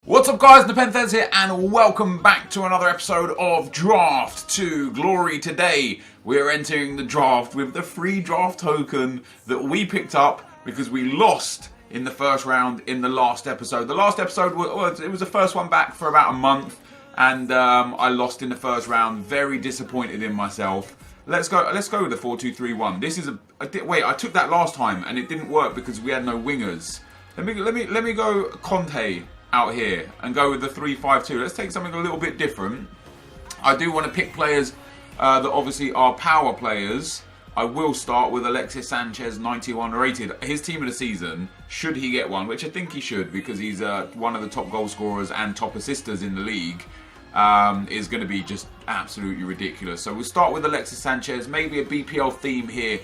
What's up guys, NepentheZ here and welcome back to another episode of Draft to Glory. Today we are entering the draft with the free draft token that we picked up because we lost in the first round in the last episode. The last episode was the first one back for about a month and I lost in the first round. Very disappointed in myself. Let's go with the 4-2-3-1. This is wait, I took that last time and it didn't work because we had no wingers. Let me go Conte out here and go with the 3-5-2. Let's take something a little bit different. I do want to pick players that obviously are power players. I will start with Alexis Sanchez, 91 rated. His team of the season, should he get one, which I think he should because he's one of the top goal scorers and top assisters in the league, is going to be just absolutely ridiculous. So we'll start with Alexis Sanchez, maybe a BPL theme here.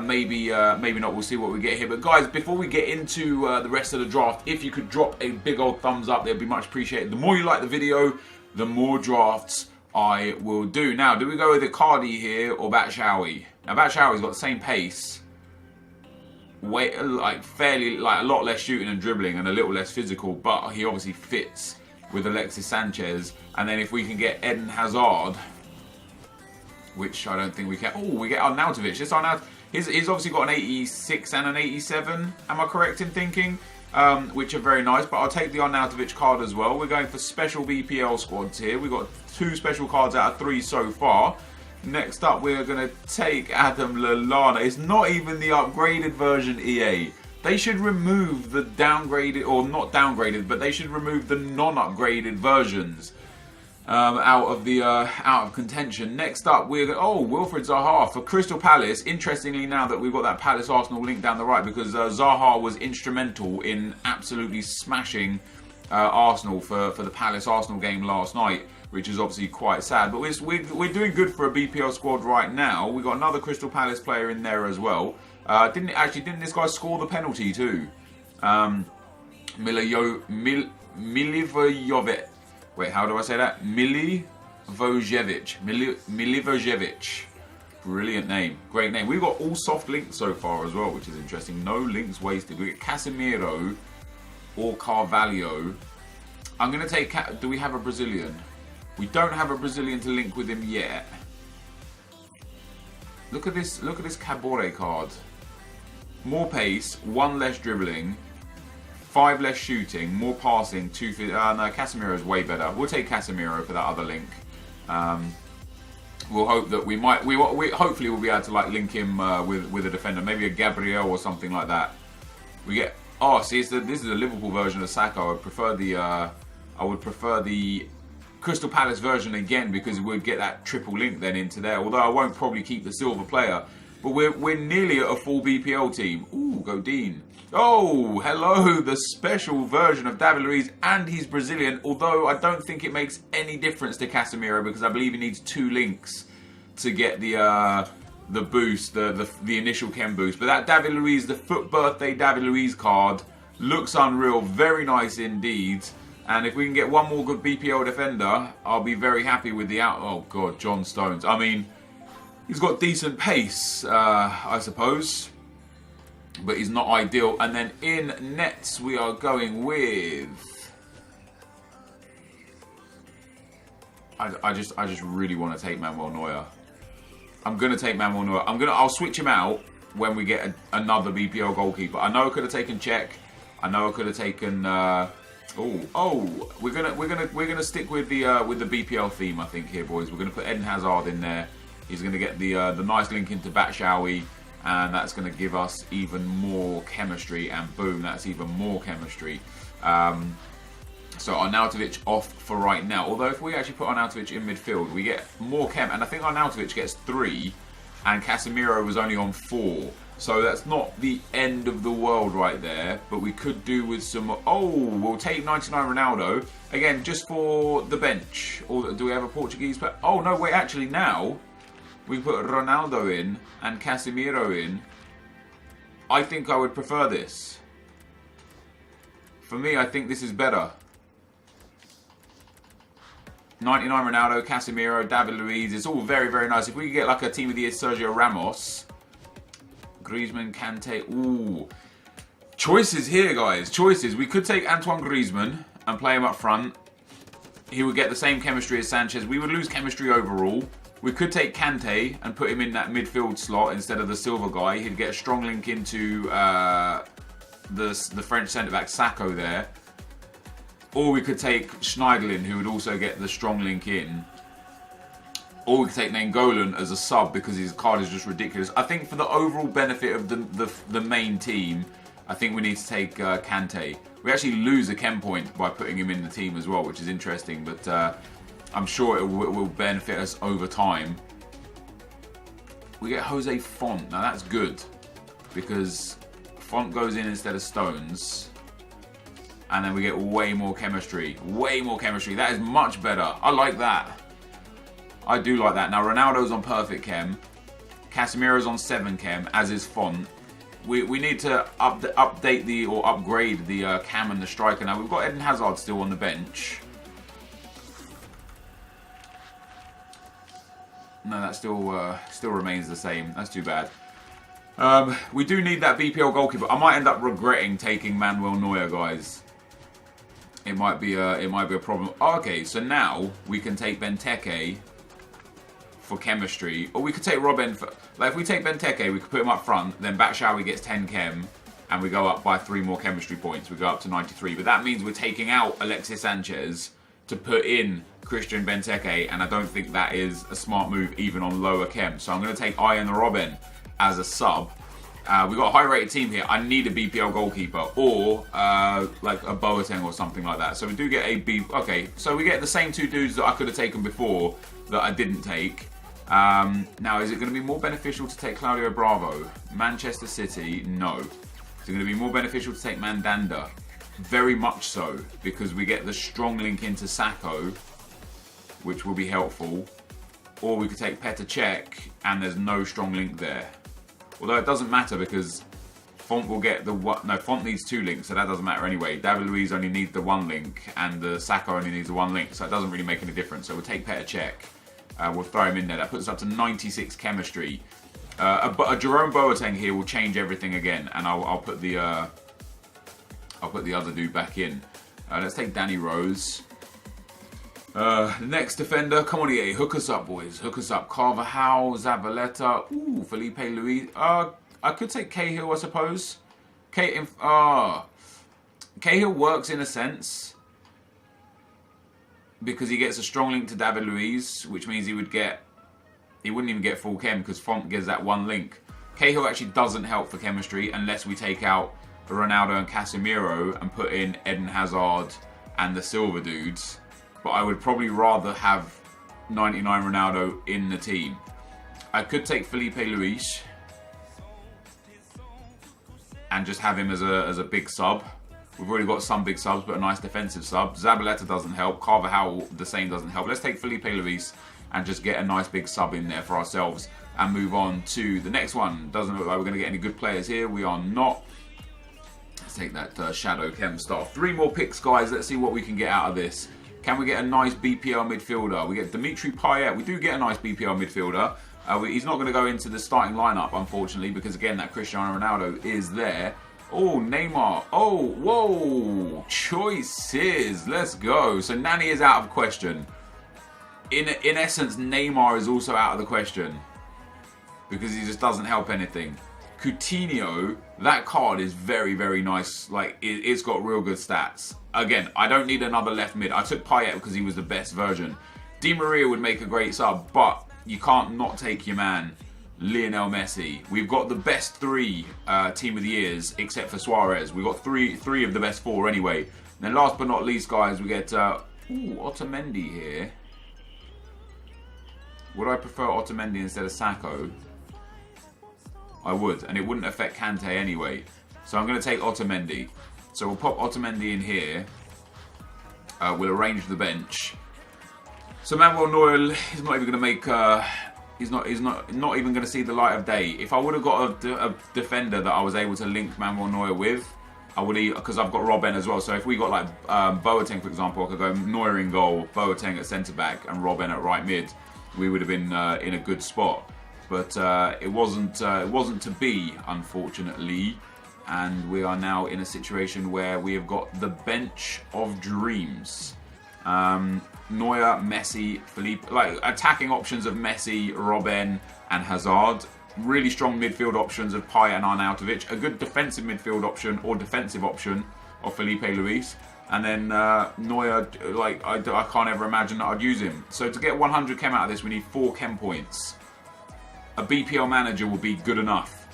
Maybe not, we'll see what we get here. But guys, before we get into the rest of the draft, if you could drop a big old thumbs up, that'd be much appreciated. The more you like the video, the more drafts I will do. Now, do we go with Icardi here or Batshuayi? Now, Batshuayi's got the same pace, weight, like a lot less shooting and dribbling and a little less physical, but he obviously fits with Alexis Sanchez. And then if we can get Eden Hazard, which I don't think we can. Oh, we get Arnautovic. This Arnautovic. He's obviously got an 86 and an 87, am I correct in thinking? Which are very nice, but I'll take the Arnautovic card as well. We're going for special BPL squads here. We've got 2 special cards out of 3 so far. Next up, we're going to take Adam Lallana. It's not even the upgraded version EA. They should remove the downgraded, or not downgraded, but they should remove the non-upgraded versions out of contention. Next up, we're going. Oh, Wilfried Zaha for Crystal Palace. Interestingly, now that we've got that Palace Arsenal link down the right, because Zaha was instrumental in absolutely smashing Arsenal for the Palace Arsenal game last night, which is obviously quite sad. But we're doing good for a BPL squad right now. We got another Crystal Palace player in there as well. Didn't this guy score the penalty too? Milivojevic. Wait, how do I say that? Milivojevic. Milivojevic. Brilliant name. Great name. We've got all soft links so far as well, which is interesting. No links wasted. We get Casemiro or Carvalho. I'm going to take... Do we have a Brazilian? We don't have a Brazilian to link with him yet. Look at this Cabore card. More pace, 1 less dribbling, 5 less shooting, more passing, 2... no, Casemiro is way better. We'll take Casemiro for that other link. We'll hope that we hopefully we'll be able to like link him with a defender, maybe a Gabriel or something like that. We get... Oh, see, this is a Liverpool version of Saka. I would prefer the Crystal Palace version again because we'd get that triple link then into there. Although I won't probably keep the silver player. But we're nearly at a full BPL team. Ooh, go Dean. Oh, hello, the special version of David Luiz, and he's Brazilian, although I don't think it makes any difference to Casemiro because I believe he needs 2 links to get the boost, the initial chem boost. But that David Luiz, the foot birthday David Luiz card, looks unreal, very nice indeed. And if we can get one more good BPL defender, I'll be very happy with the out. Oh God, John Stones. I mean, he's got decent pace, I suppose, but he's not ideal. And then in nets, we are going with... I just really want to take Manuel Neuer. I'm going to take Manuel Neuer. I'll switch him out when we get another BPL goalkeeper. I know I could have taken Czech. I know I could have taken... we're gonna stick with the BPL theme, I think here, boys. We're gonna put Eden Hazard in there. He's gonna get the nice link into Batshuayi, and that's gonna give us even more chemistry. And boom, that's even more chemistry. So Arnautovic off for right now. Although if we actually put Arnautovic in midfield, we get more chem, and I think Arnautovic gets 3, and Casemiro was only on 4. So that's not the end of the world right there, but we could do with some... Oh, we'll take 99 Ronaldo. Again, just for the bench. Or do we have a Portuguese player? Oh, no, wait, actually now, we put Ronaldo in and Casemiro in. I think I would prefer this. For me, I think this is better. 99 Ronaldo, Casemiro, David Luiz. It's all very, very nice. If we could get like a team of the year Sergio Ramos... Griezmann, Kante. Ooh. Choices here, guys. Choices. We could take Antoine Griezmann. and play him up front. He would get the same chemistry as Sanchez. We would lose chemistry overall. We could take Kante and put him in that midfield slot instead of the Silva guy. He'd get a strong link into the French centre-back Sacco there. Or we could take Schneiderlin, who would also get the strong link in. Or we could take Nainggolan as a sub because his card is just ridiculous. I think for the overall benefit of the main team, I think we need to take Kante. We actually lose a chem point by putting him in the team as well, which is interesting. But I'm sure it will benefit us over time. We get Jose Font. Now that's good because Font goes in instead of Stones. And then we get way more chemistry. Way more chemistry. That is much better. I like that. I do like that. Now Ronaldo's on perfect chem. Casemiro's on 7 chem, as is Font. We need to update or upgrade the cam and the striker. Now we've got Eden Hazard still on the bench. No, that still remains the same. That's too bad. We do need that BPL goalkeeper. I might end up regretting taking Manuel Neuer, guys. It might be a problem. Okay, so now we can take Benteke for chemistry, or we could take Robben for. Like if we take Benteke, we could put him up front. Then Batshuayi gets 10 chem, and we go up by 3 more chemistry points. We go up to 93. But that means we're taking out Alexis Sanchez to put in Christian Benteke, and I don't think that is a smart move even on lower chem. So I'm going to take Ian Robben as a sub. We've got a high-rated team here. I need a BPL goalkeeper or like a Boateng or something like that. So we do get a B. Okay, so we get the same 2 dudes that I could have taken before that I didn't take. Now, is it going to be more beneficial to take Claudio Bravo? Manchester City? No. Is it going to be more beneficial to take Mandanda? Very much so, because we get the strong link into Sacco, which will be helpful. Or we could take Petr Cech, and there's no strong link there. Although it doesn't matter because Font will get the one. No, Font needs 2 links, so that doesn't matter anyway. David Luiz only needs the 1 link, and the Sacco only needs the 1 link, so it doesn't really make any difference. So we'll take Petr Cech. We'll throw him in there. That puts us up to 96 chemistry. A Jerome Boateng here will change everything again, and I'll put the other dude back in. Let's take Danny Rose. The next defender, come on EA, hook us up, boys. Hook us up. Carvajal, Zabaleta, ooh, Felipe Luis. I could take Cahill, I suppose. Cahill works in a sense because he gets a strong link to David Luiz, which means he wouldn't even get full chem because Font gives that 1 link. Cahill actually doesn't help for chemistry unless we take out Ronaldo and Casemiro and put in Eden Hazard and the Silva dudes. But I would probably rather have 99 Ronaldo in the team. I could take Felipe Luis and just have him as a big sub. We've already got some big subs, but a nice defensive sub. Zabaleta doesn't help. Carvajal, the same, doesn't help. Let's take Felipe Luis and just get a nice big sub in there for ourselves and move on to the next one. Doesn't look like we're going to get any good players here. We are not. Let's take that Shadow Chem stuff. 3 more picks, guys. Let's see what we can get out of this. Can we get a nice BPL midfielder? We get Dimitri Payet. We do get a nice BPL midfielder. He's not going to go into the starting lineup, unfortunately, because, again, that Cristiano Ronaldo is there. Oh, Neymar. Oh, whoa. Choices. Let's go. So Nani is out of question. In essence, Neymar is also out of the question because he just doesn't help anything. Coutinho, that card is very, very nice. Like, it's got real good stats. Again, I don't need another left mid. I took Payet because he was the best version. Di Maria would make a great sub, but you can't not take your man, Lionel Messi. We've got the best 3 team of the years, except for Suarez. We've got three of the best 4 anyway. And then last but not least, guys, we get Otamendi here. Would I prefer Otamendi instead of Sacco? I would, and it wouldn't affect Kante anyway. So I'm going to take Otamendi. So we'll pop Otamendi in here. We'll arrange the bench. So Manuel Neuer is not even going to make. He's not even going to see the light of day. If I would have got a defender that I was able to link Manuel Neuer with, I would, because I've got Robben as well. So if we got like Boateng, for example, I could go Neuer in goal, Boateng at centre back, and Robben at right mid. We would have been in a good spot. But it wasn't to be, unfortunately. and we are now in a situation where we have got the bench of dreams. Neuer, Messi, Felipe, like attacking options of Messi, Robben and Hazard. Really strong midfield options of Payet and Arnautovic. A good defensive midfield option or defensive option of Felipe Luis. And then Neuer, like I can't ever imagine that I'd use him. So to get 100 chem out of this, we need 4 chem points. A BPL manager would be good enough.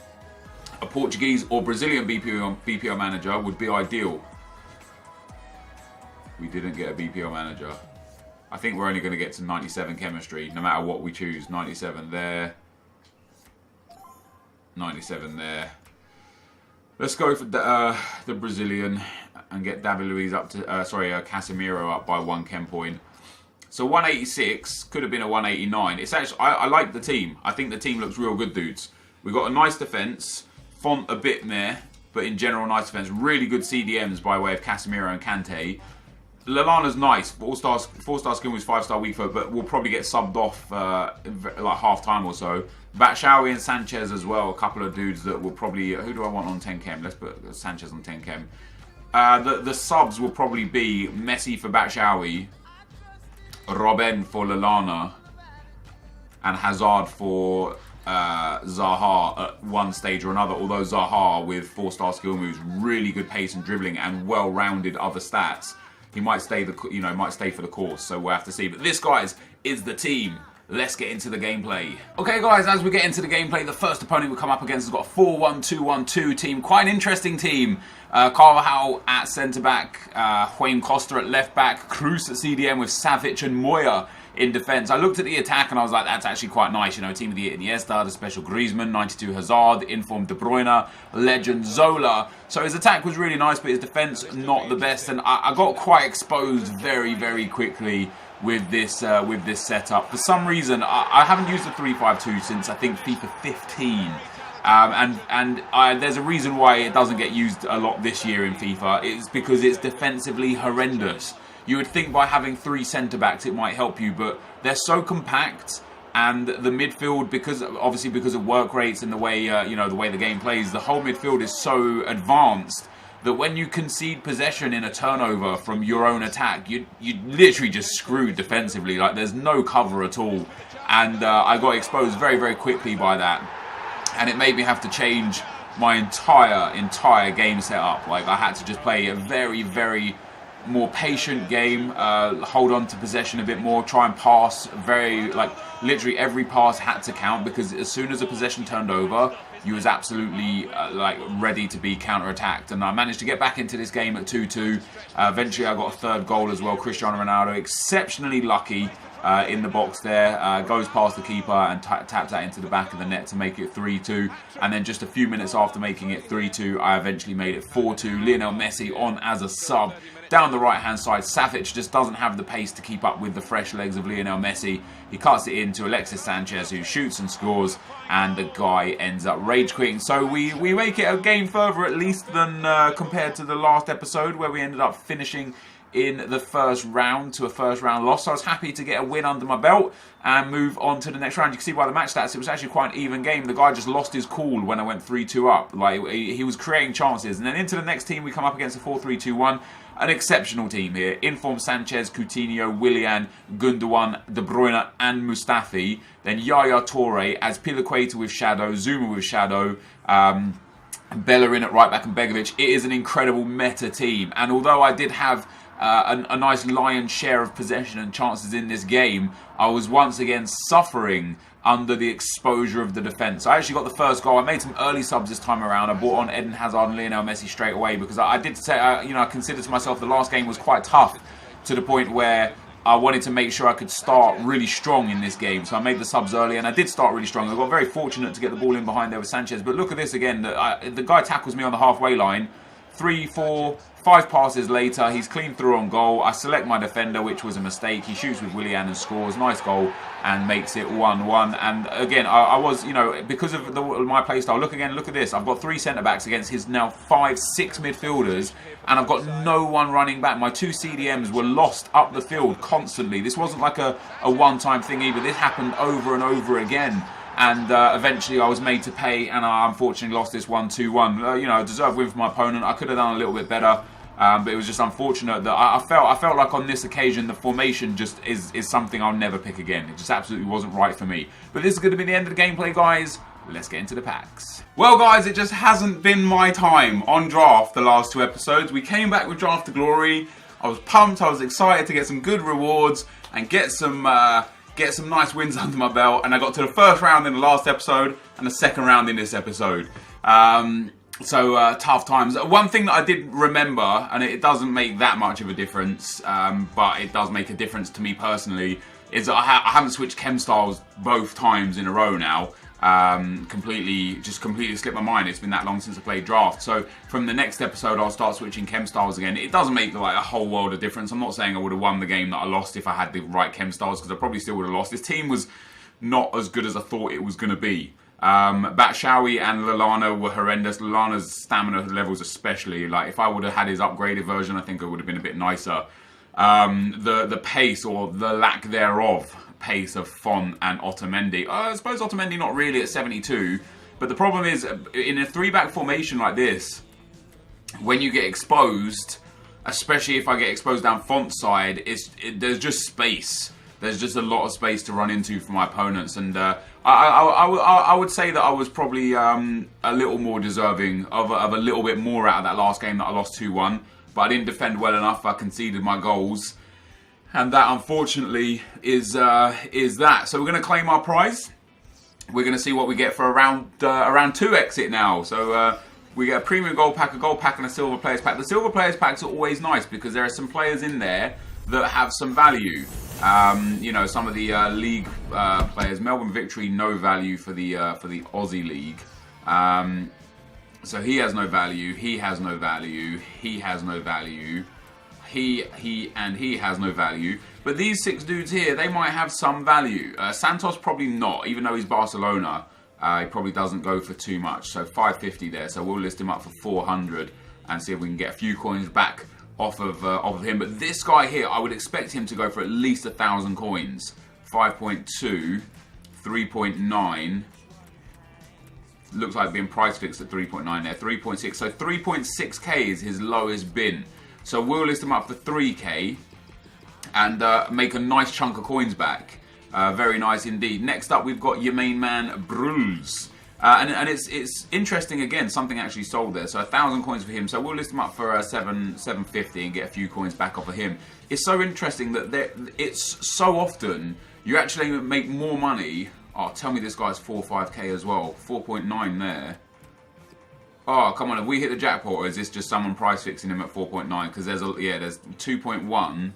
A Portuguese or Brazilian BPL manager would be ideal. We didn't get a BPL manager. I think we're only going to get to 97 chemistry, no matter what we choose. 97 there. 97 there. Let's go for the Brazilian and get David Luiz up to, Casemiro up by 1 chem point. So 186 could have been a 189. It's actually, I like the team. I think the team looks real good, dudes. We've got a nice defence. Font a bit meh, but in general, nice defence. Really good CDMs by way of Casemiro and Kante. Lallana's nice. 4-star skill was 5-star weak foot, but we'll probably get subbed off like half time or so. Batshuayi and Sanchez as well. A couple of dudes that will probably... Who do I want on 10 chem? Let's put Sanchez on 10 chem. The subs will probably be Messi for Batshuayi, Robben for Lallana, and Hazard for Zaha at one stage or another. Although Zaha with 4-star skill moves, really good pace and dribbling, and well-rounded other stats, he might stay might stay for the course. So we'll have to see. But this, guys, is the team. Let's get into the gameplay. Okay, guys, as we get into the gameplay, the first opponent we come up against has got a 4-1-2-1-2 team. Quite an interesting team. Carvajal at centre-back, Juan Costa at left-back, Cruz at CDM with Savic and Moya in defence. I looked at the attack and I was like, that's actually quite nice. You know, team of the year Iniesta, the special Griezmann, 92 Hazard, informed De Bruyne, legend Zola. So his attack was really nice, but his defence not the best. And I got quite exposed very, very quickly with this setup. For some reason, I haven't used the 3-5-2 since I think FIFA 15. There's a reason why it doesn't get used a lot this year in FIFA. It's because it's defensively horrendous. You would think by having 3 centre-backs it might help you, but they're so compact, and the midfield, because of work rates and the way the way the game plays, the whole midfield is so advanced that when you concede possession in a turnover from your own attack, you literally just screwed defensively. Like, there's no cover at all, and I got exposed very, very quickly by that, and it made me have to change my entire game setup. Like, I had to just play a very, very more patient game, hold on to possession a bit more, try and pass literally every pass had to count, because as soon as a possession turned over, you was absolutely ready to be counter-attacked. And I managed to get back into this game at 2-2. Eventually I got a 3rd goal as well. Cristiano Ronaldo, exceptionally lucky in the box there, goes past the keeper and taps that into the back of the net to make it 3-2. And then just a few minutes after making it 3-2, I eventually made it 4-2. Lionel Messi on as a sub. Down the right-hand side, Savic just doesn't have the pace to keep up with the fresh legs of Lionel Messi. He cuts it into Alexis Sanchez, who shoots and scores, and the guy ends up rage quitting. So we make it a game further, at least, than compared to the last episode, where we ended up finishing in the first round to a first round loss. So I was happy to get a win under my belt and move on to the next round. You can see by the match stats, it was actually quite an even game. The guy just lost his cool when I went 3-2 up. Like, he was creating chances. And then into the next team, we come up against a 4-3-2-1. An exceptional team here. Informed Sanchez, Coutinho, Willian, Gundogan, De Bruyne and Mustafi. Then Yaya Toure, as Azpilicueta with Shadow, Zuma with Shadow, Bellerin at right back and Begovic. It is an incredible meta team. And although I did have a nice lion's share of possession and chances in this game, I was once again suffering under the exposure of the defence. I actually got the first goal. I made some early subs this time around. I brought on Eden Hazard and Lionel Messi straight away, because I did say, I considered to myself the last game was quite tough, to the point where I wanted to make sure I could start really strong in this game. So I made the subs early, and I did start really strong. I got very fortunate to get the ball in behind there with Sanchez. But look at this again. The guy tackles me on the halfway line. 3, 4, 5 passes later, he's clean through on goal. I select my defender, which was a mistake. He shoots with Willian and scores. Nice goal, and makes it 1-1. And again, I was, because of my playstyle, look at this. I've got 3 centre-backs against his now 5, 6 midfielders, and I've got no one running back. My 2 CDMs were lost up the field constantly. This wasn't like a one-time thing either. This happened over and over again. And eventually I was made to pay, and I unfortunately lost this one 2-1. You know, a deserved win for my opponent. I could have done a little bit better, but it was just unfortunate that I felt like on this occasion the formation just is something I'll never pick again. It just absolutely wasn't right for me. But this is going to be the end of the gameplay, guys. Let's get into the packs. Well, guys, it just hasn't been my time on Draft the last 2 episodes. We came back with Draft to Glory. I was pumped. I was excited to get some good rewards and get some nice wins under my belt. And I got to the first round in the last episode and the second round in this episode. So tough times. One thing that I did remember, and it doesn't make that much of a difference, but it does make a difference to me personally, is that I haven't switched chem styles both times in a row now. Completely slipped my mind. It's been that long since I played Draft. So from the next episode, I'll start switching chem styles again. It doesn't make like a whole world of difference. I'm not saying I would have won the game that I lost if I had the right chem styles, because I probably still would have lost. This team was not as good as I thought it was going to be. Batshuayi and Lallana were horrendous. Lallana's stamina levels especially. Like, if I would have had his upgraded version, I think it would have been a bit nicer. The pace, or the lack thereof, pace of Font and Otamendi. I suppose Otamendi not really at 72, but the problem is, in a 3-back formation like this, when you get exposed, especially if I get exposed down Font's side, there's just space. There's just a lot of space to run into for my opponents, and I would say that I was probably a little more deserving of a little bit more out of that last game that I lost 2-1, but I didn't defend well enough. I conceded my goals, and that unfortunately is that. So we're going to claim our prize. We're going to see what we get for around 2 exit now. So we get a premium gold pack, a gold pack, and a silver players pack. The silver players packs are always nice because there are some players in there that have some value. You know, some of the league players. Melbourne Victory, no value for the Aussie League. So he has no value. He has no value. He has no value. He has no value. But these 6 dudes here, they might have some value. Santos probably not, even though he's Barcelona. He probably doesn't go for too much. So 550 there. So we'll list him up for 400 and see if we can get a few coins back off of him. But this guy here, I would expect him to go for at least 1,000 coins. 5.2, 3.9. Looks like being price fixed at 3.9 there. 3.6. So 3.6k is his lowest bin. So we'll list him up for 3k and make a nice chunk of coins back. Very nice indeed. Next up, we've got your main man, Bruls. And it's interesting again, something actually sold there. So 1,000 coins for him. So we'll list him up for 750 and get a few coins back off of him. It's so interesting that it's so often you actually make more money. Oh, tell me this guy's 4 or 5k as well. 4.9 there. Oh, come on, have we hit the jackpot, or is this just someone price fixing him at 4.9? Because there's 2.1, 1.7,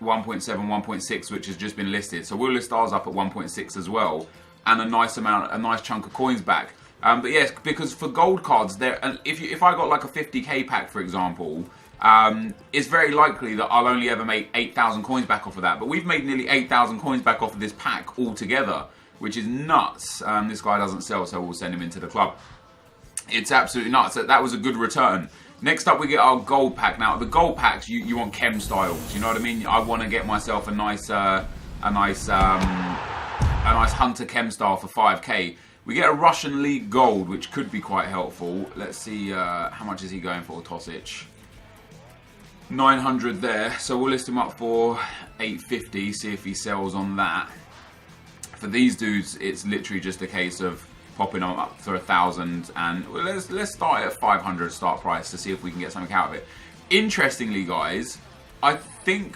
1.6, which has just been listed. So we'll list ours up at 1.6 as well, and a nice chunk of coins back. But yes, because for gold cards, if I got like a 50k pack, for example, it's very likely that I'll only ever make 8,000 coins back off of that. But we've made nearly 8,000 coins back off of this pack altogether, which is nuts. This guy doesn't sell, so we'll send him into the club. It's absolutely nuts. That was a good return. Next up, we get our gold pack. Now, the gold packs, you want chem styles. You know what I mean? I want to get myself a nice hunter chem style for 5k. We get a Russian League gold, which could be quite helpful. Let's see how much is he going for, Tosic. 900 there. So we'll list him up for 850. See if he sells on that. For these dudes, it's literally just a case of popping them up for 1,000, and let's start at 500 start price to see if we can get something out of it. Interestingly, guys, I think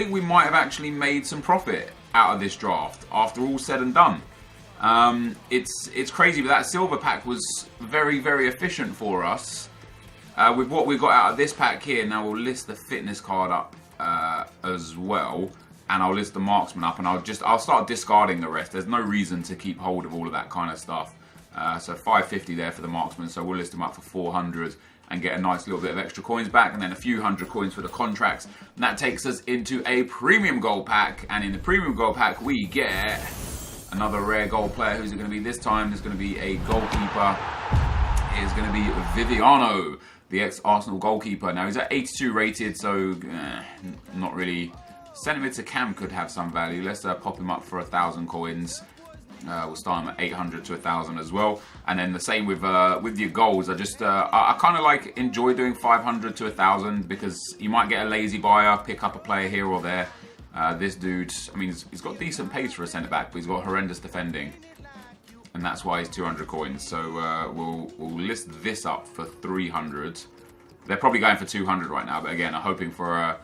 we might have actually made some profit out of this draft after all said and done. It's crazy, but that silver pack was very, very efficient for us with what we got out of this pack here. Now we'll list the fitness card up as well. And I'll list the marksman up, and I'll start discarding the rest. There's no reason to keep hold of all of that kind of stuff. So 550 there for the marksman. So we'll list them up for 400 and get a nice little bit of extra coins back, and then a few hundred coins for the contracts. And that takes us into a premium gold pack. And in the premium gold pack, we get another rare gold player. Who's it going to be this time? There's going to be a goalkeeper. It's going to be Viviano, the ex-Arsenal goalkeeper. Now he's at 82 rated, so not really. Sending it to Cam could have some value. Let's pop him up for 1,000 coins. We'll start them at 800 to 1,000 as well, and then the same with your goals. I kind of like enjoy doing 500 to 1,000 because you might get a lazy buyer, pick up a player here or there. This dude, I mean, he's got decent pace for a centre back, but he's got horrendous defending, and that's why he's 200 coins. So we'll list this up for 300. They're probably going for 200 right now, but again, I'm hoping for a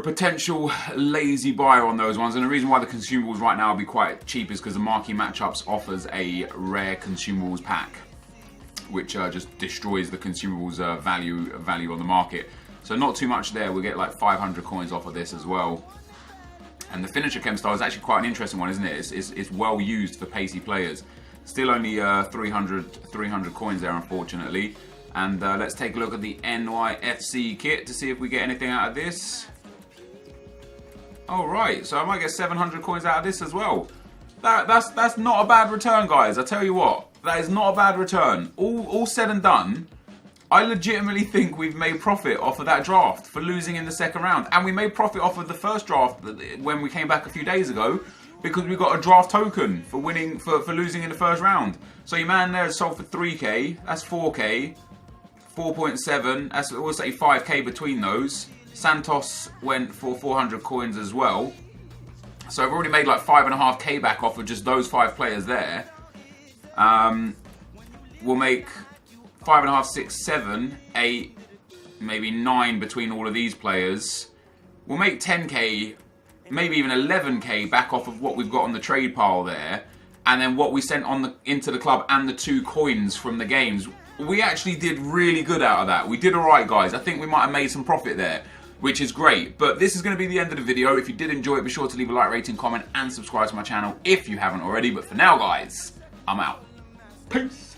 potential lazy buyer on those ones. And the reason why the consumables right now will be quite cheap is because the Marquee Matchups offers a rare consumables pack, which just destroys the consumables value on the market. So not too much there. We'll get like 500 coins off of this as well. And the finisher chem style is actually quite an interesting one, isn't it? It's well used for pacey players. Still only 300 coins there, unfortunately. And let's take a look at the NYFC kit to see if we get anything out of this. Alright, so I might get 700 coins out of this as well. That's not a bad return, guys. I tell you what, that is not a bad return. All said and done, I legitimately think we've made profit off of that draft for losing in the second round. And we made profit off of the first draft when we came back a few days ago because we got a draft token for winning for losing in the first round. So your man there is sold for 3k, that's 4k, 4.7, that's, we'll say 5k between those. Santos went for 400 coins as well. So I've already made like 5.5k back off of just those 5 players there. We'll make 5.5, 6, 7, 8, maybe 9 between all of these players. We'll make 10k, maybe even 11k back off of what we've got on the trade pile there. And then what we sent on into the club and the 2 coins from the games. We actually did really good out of that. We did alright, guys. I think we might have made some profit there, which is great. But this is going to be the end of the video. If you did enjoy it, be sure to leave a like, rating, comment, and subscribe to my channel if you haven't already. But for now, guys, I'm out. Peace.